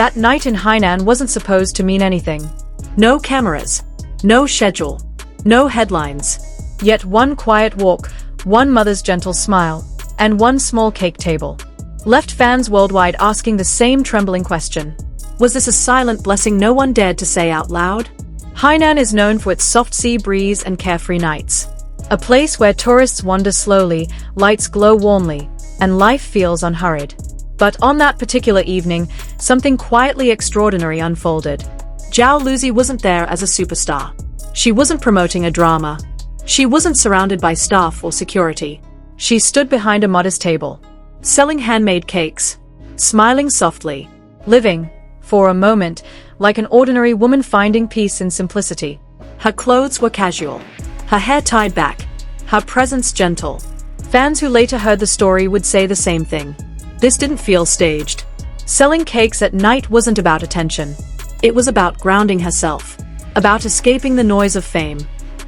That night in Hainan wasn't supposed to mean anything. No cameras. No schedule. No headlines. Yet one quiet walk, one mother's gentle smile, and one small cake table left fans worldwide asking the same trembling question. Was this a silent blessing no one dared to say out loud? Hainan is known for its soft sea breeze and carefree nights. A place where tourists wander slowly, lights glow warmly, and life feels unhurried. But on that particular evening, something quietly extraordinary unfolded. Zhao Lusi wasn't there as a superstar. She wasn't promoting a drama. She wasn't surrounded by staff or security. She stood behind a modest table, selling handmade cakes, smiling softly, living, for a moment, like an ordinary woman finding peace in simplicity. Her clothes were casual, her hair tied back, her presence gentle. Fans who later heard the story would say the same thing. This didn't feel staged. Selling cakes at night wasn't about attention. It was about grounding herself, about escaping the noise of fame,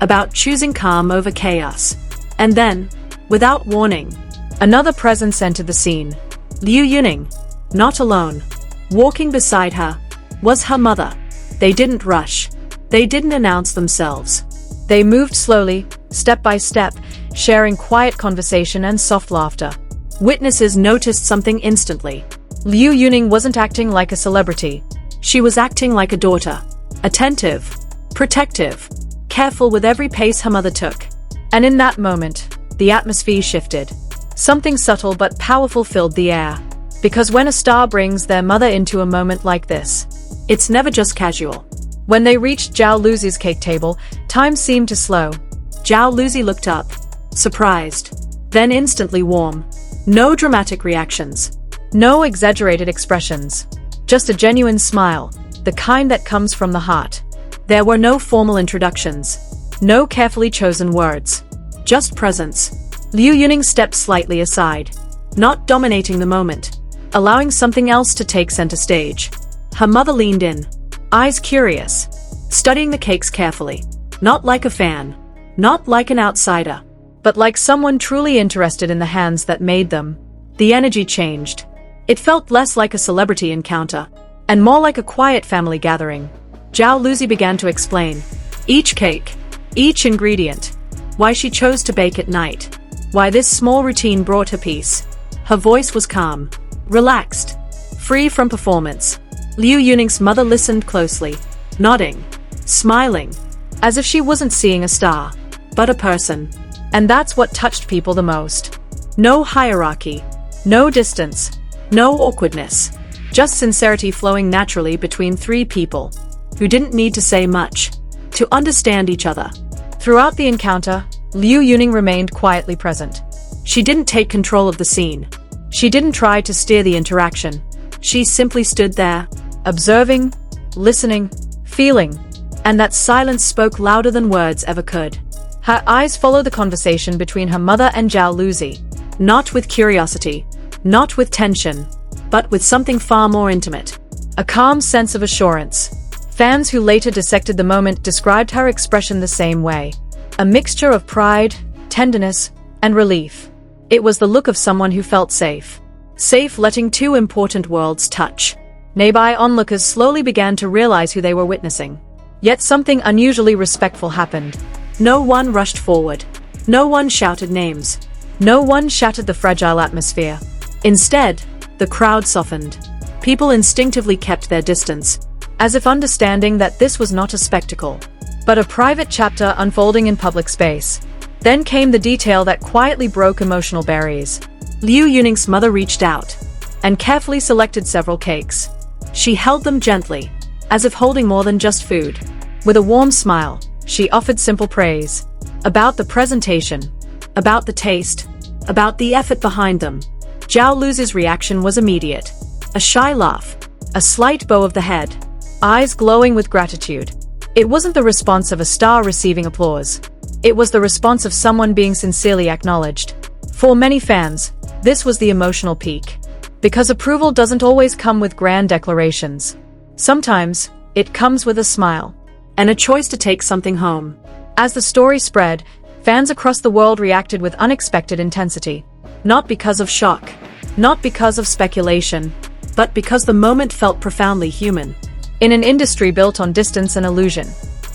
about choosing calm over chaos. And then, without warning, another presence entered the scene. Liu Yuning, not alone. Walking beside her was her mother. They didn't rush. They didn't announce themselves. They moved slowly, step by step, sharing quiet conversation and soft laughter. Witnesses noticed something instantly. Liu Yuning wasn't acting like a celebrity. She was acting like a daughter. Attentive, protective, careful with every pace her mother took. And in that moment, the atmosphere shifted. Something subtle but powerful filled the air. Because when a star brings their mother into a moment like this, it's never just casual. When they reached Zhao Lusi's cake table, time seemed to slow. Zhao Lusi looked up, surprised, then instantly warm. No dramatic reactions. No exaggerated expressions. Just a genuine smile, the kind that comes from the heart. There were no formal introductions. No carefully chosen words. Just presence. Liu Yuning stepped slightly aside, not dominating the moment, allowing something else to take center stage. Her mother leaned in, eyes curious, studying the cakes carefully. Not like a fan, not like an outsider, but like someone truly interested in the hands that made them. The energy changed. It felt less like a celebrity encounter, and more like a quiet family gathering. Zhao Lusi began to explain. Each cake, each ingredient, why she chose to bake at night, why this small routine brought her peace. Her voice was calm, relaxed, free from performance. Liu Yuning's mother listened closely, nodding, smiling, as if she wasn't seeing a star, but a person. And that's what touched people the most. No hierarchy, no distance, no awkwardness. Just sincerity flowing naturally between three people who didn't need to say much to understand each other. Throughout the encounter, Liu Yuning remained quietly present. She didn't take control of the scene. She didn't try to steer the interaction. She simply stood there, observing, listening, feeling, and that silence spoke louder than words ever could. Her eyes followed the conversation between her mother and Zhao Lusi, not with curiosity, not with tension, but with something far more intimate. A calm sense of assurance. Fans who later dissected the moment described her expression the same way. A mixture of pride, tenderness, and relief. It was the look of someone who felt safe. Safe letting two important worlds touch. Nearby onlookers slowly began to realize who they were witnessing. Yet something unusually respectful happened. No one rushed forward. No one shouted names. No one shattered the fragile atmosphere. Instead, the crowd softened. People instinctively kept their distance, as if understanding that this was not a spectacle, but a private chapter unfolding in public space. Then came the detail that quietly broke emotional barriers. Liu Yuning's mother reached out and carefully selected several cakes. She held them gently, as if holding more than just food. With a warm smile, she offered simple praise about the presentation, about the taste, about the effort behind them. Zhao Lusi's reaction was immediate. A shy laugh, a slight bow of the head, eyes glowing with gratitude. It wasn't the response of a star receiving applause. It was the response of someone being sincerely acknowledged. For many fans, this was the emotional peak. Because approval doesn't always come with grand declarations. Sometimes, it comes with a smile and a choice to take something home. As the story spread, fans across the world reacted with unexpected intensity. Not because of shock, not because of speculation, but because the moment felt profoundly human. In an industry built on distance and illusion,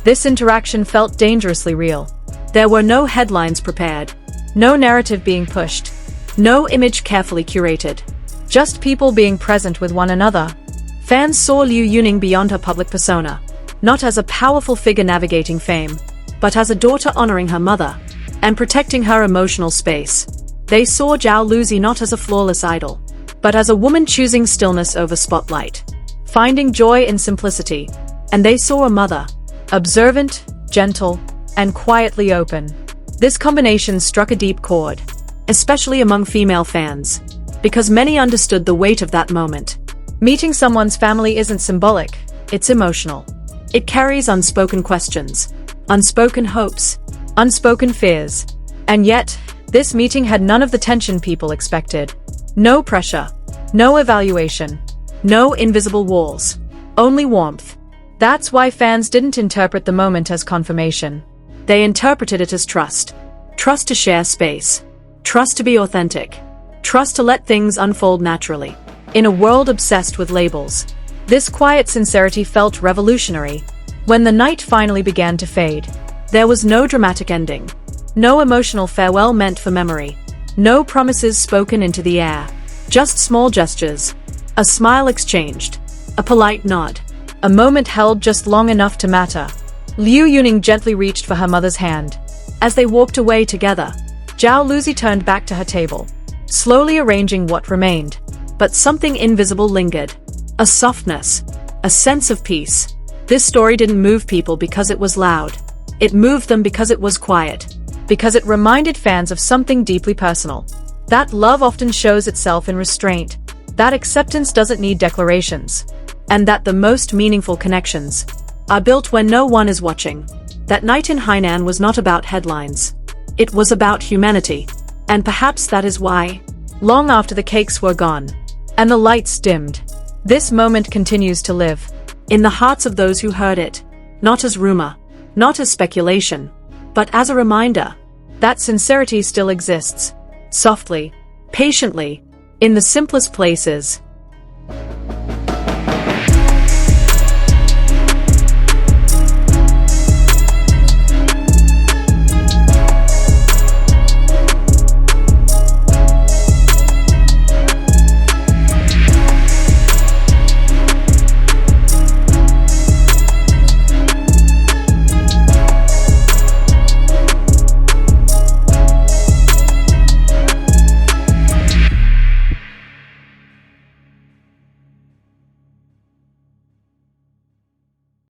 this interaction felt dangerously real. There were no headlines prepared, no narrative being pushed, no image carefully curated. Just people being present with one another. Fans saw Liu Yuning beyond her public persona, not as a powerful figure navigating fame, but as a daughter honoring her mother and protecting her emotional space. They saw Zhao Lusi not as a flawless idol, but as a woman choosing stillness over spotlight, finding joy in simplicity. And they saw a mother, observant, gentle, and quietly open. This combination struck a deep chord, especially among female fans, because many understood the weight of that moment. Meeting someone's family isn't symbolic, it's emotional. It carries unspoken questions, unspoken hopes, unspoken fears. And yet, this meeting had none of the tension people expected. No pressure, no evaluation, no invisible walls, only warmth. That's why fans didn't interpret the moment as confirmation. They interpreted it as trust. Trust to share space. Trust to be authentic. Trust to let things unfold naturally. In a world obsessed with labels, this quiet sincerity felt revolutionary. When the night finally began to fade, there was no dramatic ending, no emotional farewell meant for memory, no promises spoken into the air, just small gestures, a smile exchanged, a polite nod, a moment held just long enough to matter. Liu Yuning gently reached for her mother's hand. As they walked away together, Zhao Lusi turned back to her table, slowly arranging what remained. But something invisible lingered. A softness, a sense of peace. This story didn't move people because it was loud. It moved them because it was quiet. Because it reminded fans of something deeply personal. That love often shows itself in restraint. That acceptance doesn't need declarations. And that the most meaningful connections are built when no one is watching. That night in Hainan was not about headlines. It was about humanity. And perhaps that is why, long after the cakes were gone, and the lights dimmed, this moment continues to live in the hearts of those who heard it, not as rumor, not as speculation, but as a reminder that sincerity still exists, softly, patiently, in the simplest places.